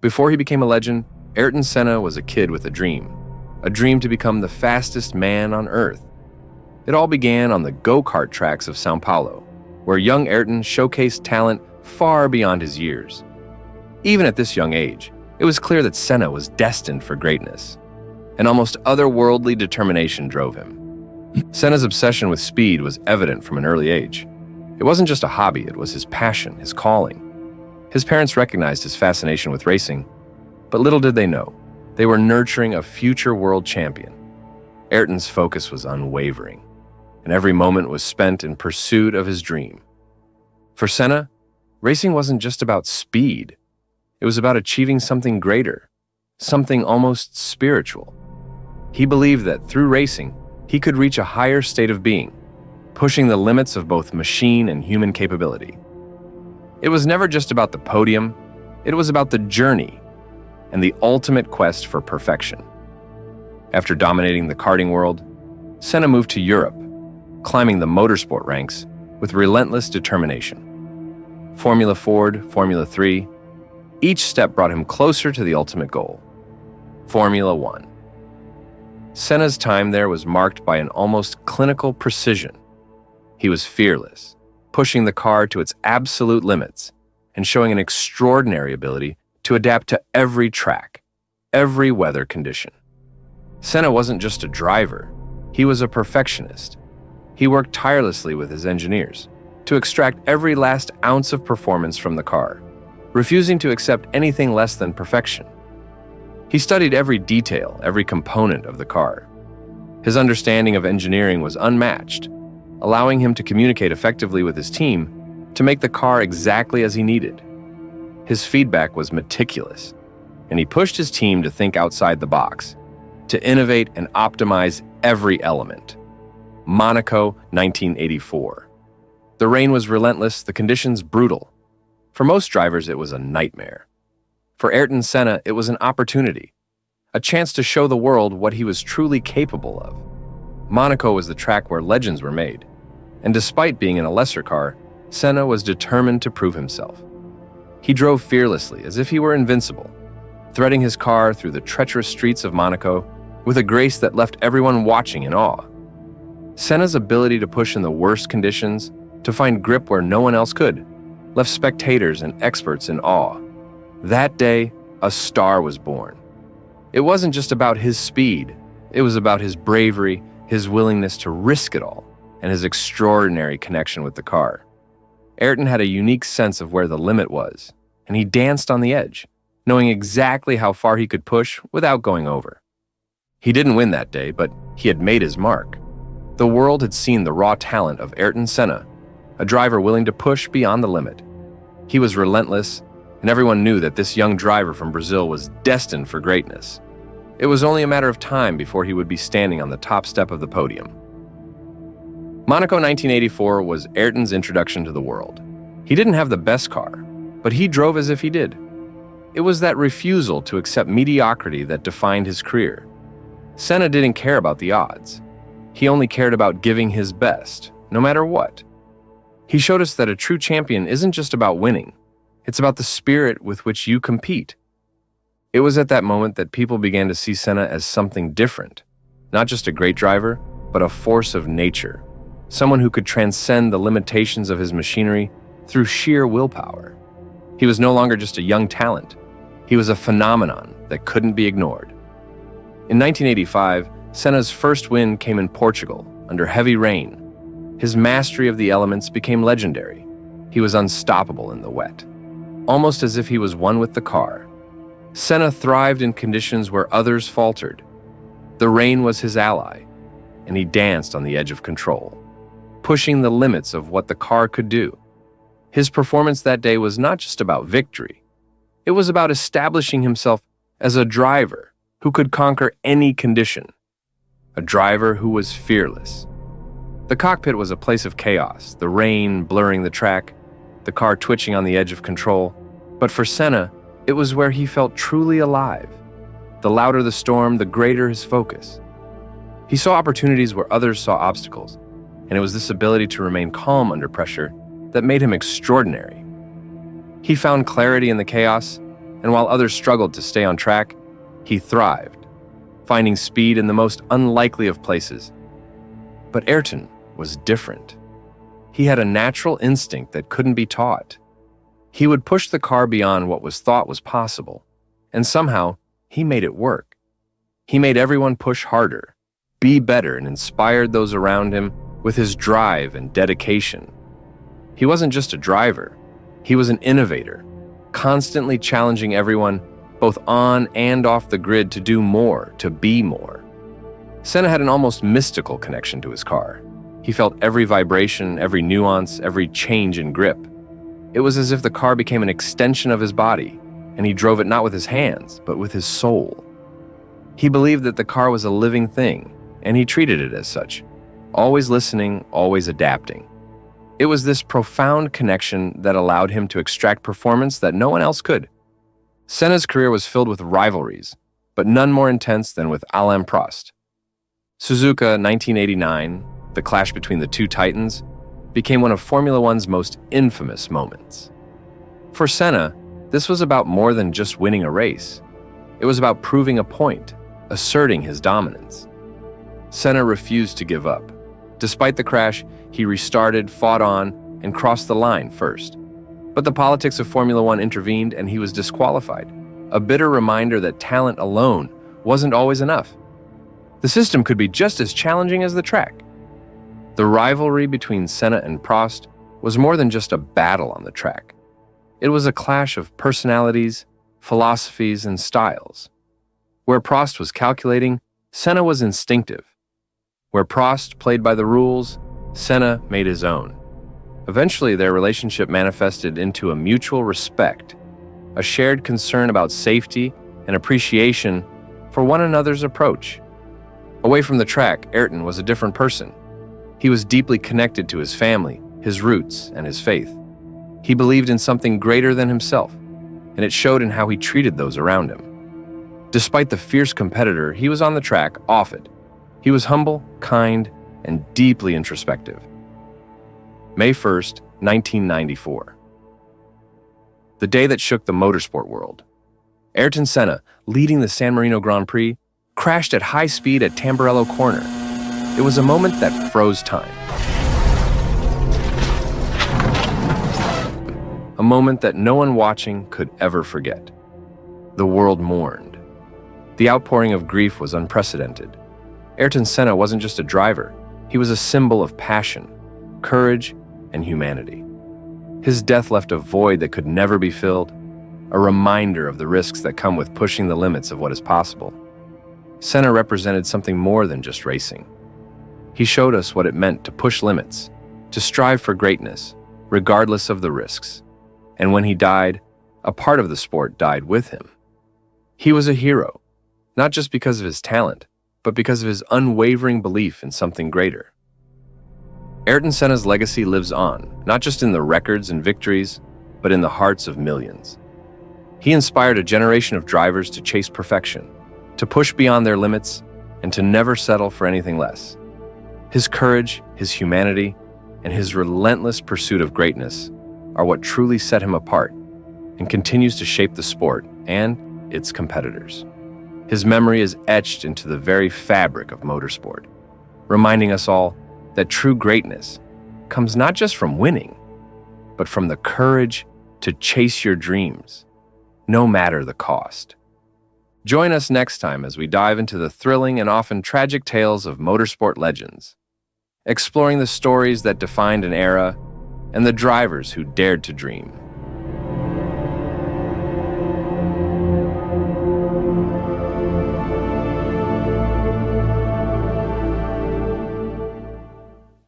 Before he became a legend, Ayrton Senna was a kid with a dream to become the fastest man on Earth. It all began on the go-kart tracks of São Paulo, where young Ayrton showcased talent far beyond his years. Even at this young age, it was clear that Senna was destined for greatness. An almost otherworldly determination drove him. Senna's obsession with speed was evident from an early age. It wasn't just a hobby, it was his passion, his calling. His parents recognized his fascination with racing, but little did they know, they were nurturing a future world champion. Ayrton's focus was unwavering, and every moment was spent in pursuit of his dream. For Senna, racing wasn't just about speed. It was about achieving something greater, something almost spiritual. He believed that through racing, he could reach a higher state of being, pushing the limits of both machine and human capability. It was never just about the podium, it was about the journey and the ultimate quest for perfection. After dominating the karting world, Senna moved to Europe, climbing the motorsport ranks with relentless determination. Formula Ford, Formula 3, each step brought him closer to the ultimate goal, Formula 1. Senna's time there was marked by an almost clinical precision. He was fearless, pushing the car to its absolute limits and showing an extraordinary ability to adapt to every track, every weather condition. Senna wasn't just a driver, he was a perfectionist. He worked tirelessly with his engineers to extract every last ounce of performance from the car, refusing to accept anything less than perfection. He studied every detail, every component of the car. His understanding of engineering was unmatched, allowing him to communicate effectively with his team to make the car exactly as he needed. His feedback was meticulous, and he pushed his team to think outside the box, to innovate and optimize every element. Monaco, 1984. The rain was relentless, the conditions brutal. For most drivers, it was a nightmare. For Ayrton Senna, it was an opportunity, a chance to show the world what he was truly capable of. Monaco was the track where legends were made, and despite being in a lesser car, Senna was determined to prove himself. He drove fearlessly, as if he were invincible, threading his car through the treacherous streets of Monaco with a grace that left everyone watching in awe. Senna's ability to push in the worst conditions, to find grip where no one else could, left spectators and experts in awe. That day, a star was born. It wasn't just about his speed, it was about his bravery, his willingness to risk it all, and his extraordinary connection with the car. Ayrton had a unique sense of where the limit was, and he danced on the edge, knowing exactly how far he could push without going over. He didn't win that day, but he had made his mark. The world had seen the raw talent of Ayrton Senna, a driver willing to push beyond the limit. He was relentless, and everyone knew that this young driver from Brazil was destined for greatness. It was only a matter of time before he would be standing on the top step of the podium. Monaco 1984 was Ayrton's introduction to the world. He didn't have the best car, but he drove as if he did. It was that refusal to accept mediocrity that defined his career. Senna didn't care about the odds. He only cared about giving his best, no matter what. He showed us that a true champion isn't just about winning. It's about the spirit with which you compete. It was at that moment that people began to see Senna as something different. Not just a great driver, but a force of nature. Someone who could transcend the limitations of his machinery through sheer willpower. He was no longer just a young talent. He was a phenomenon that couldn't be ignored. In 1985, Senna's first win came in Portugal, under heavy rain. His mastery of the elements became legendary. He was unstoppable in the wet, almost as if he was one with the car. Senna thrived in conditions where others faltered. The rain was his ally, and he danced on the edge of control, pushing the limits of what the car could do. His performance that day was not just about victory. It was about establishing himself as a driver who could conquer any condition, a driver who was fearless. The cockpit was a place of chaos, the rain blurring the track, the car twitching on the edge of control. But for Senna, it was where he felt truly alive. The louder the storm, the greater his focus. He saw opportunities where others saw obstacles, and it was this ability to remain calm under pressure that made him extraordinary. He found clarity in the chaos and while others struggled to stay on track, he thrived, finding speed in the most unlikely of places. But Ayrton was different. He had a natural instinct that couldn't be taught. He would push the car beyond what was thought was possible, and somehow he made it work. He made everyone push harder, be better, and inspired those around him with his drive and dedication. He wasn't just a driver, he was an innovator, constantly challenging everyone, both on and off the grid, to do more, to be more. Senna had an almost mystical connection to his car. He felt every vibration, every nuance, every change in grip. It was as if the car became an extension of his body, and he drove it not with his hands, but with his soul. He believed that the car was a living thing, and he treated it as such, always listening, always adapting. It was this profound connection that allowed him to extract performance that no one else could. Senna's career was filled with rivalries, but none more intense than with Alain Prost. Suzuka 1989, the clash between the two titans, became one of Formula One's most infamous moments. For Senna, this was about more than just winning a race. It was about proving a point, asserting his dominance. Senna refused to give up. Despite the crash, he restarted, fought on, and crossed the line first. But the politics of Formula One intervened and he was disqualified, a bitter reminder that talent alone wasn't always enough. The system could be just as challenging as the track. The rivalry between Senna and Prost was more than just a battle on the track. It was a clash of personalities, philosophies, and styles. Where Prost was calculating, Senna was instinctive. Where Prost played by the rules, Senna made his own. Eventually, their relationship manifested into a mutual respect, a shared concern about safety and appreciation for one another's approach. Away from the track, Ayrton was a different person. He was deeply connected to his family, his roots, and his faith. He believed in something greater than himself, and it showed in how he treated those around him. Despite the fierce competitor, he was on the track, off it. He was humble, kind, and deeply introspective. May 1st, 1994. The day that shook the motorsport world. Ayrton Senna, leading the San Marino Grand Prix, crashed at high speed at Tamburello Corner. It was a moment that froze time. A moment that no one watching could ever forget. The world mourned. The outpouring of grief was unprecedented. Ayrton Senna wasn't just a driver, he was a symbol of passion, courage, and humanity. His death left a void that could never be filled, a reminder of the risks that come with pushing the limits of what is possible. Senna represented something more than just racing. He showed us what it meant to push limits, to strive for greatness, regardless of the risks. And when he died, a part of the sport died with him. He was a hero, not just because of his talent, but because of his unwavering belief in something greater. Ayrton Senna's legacy lives on, not just in the records and victories, but in the hearts of millions. He inspired a generation of drivers to chase perfection, to push beyond their limits, and to never settle for anything less. His courage, his humanity, and his relentless pursuit of greatness are what truly set him apart and continues to shape the sport and its competitors. His memory is etched into the very fabric of motorsport, reminding us all that true greatness comes not just from winning, but from the courage to chase your dreams, no matter the cost. Join us next time as we dive into the thrilling and often tragic tales of motorsport legends, exploring the stories that defined an era and the drivers who dared to dream.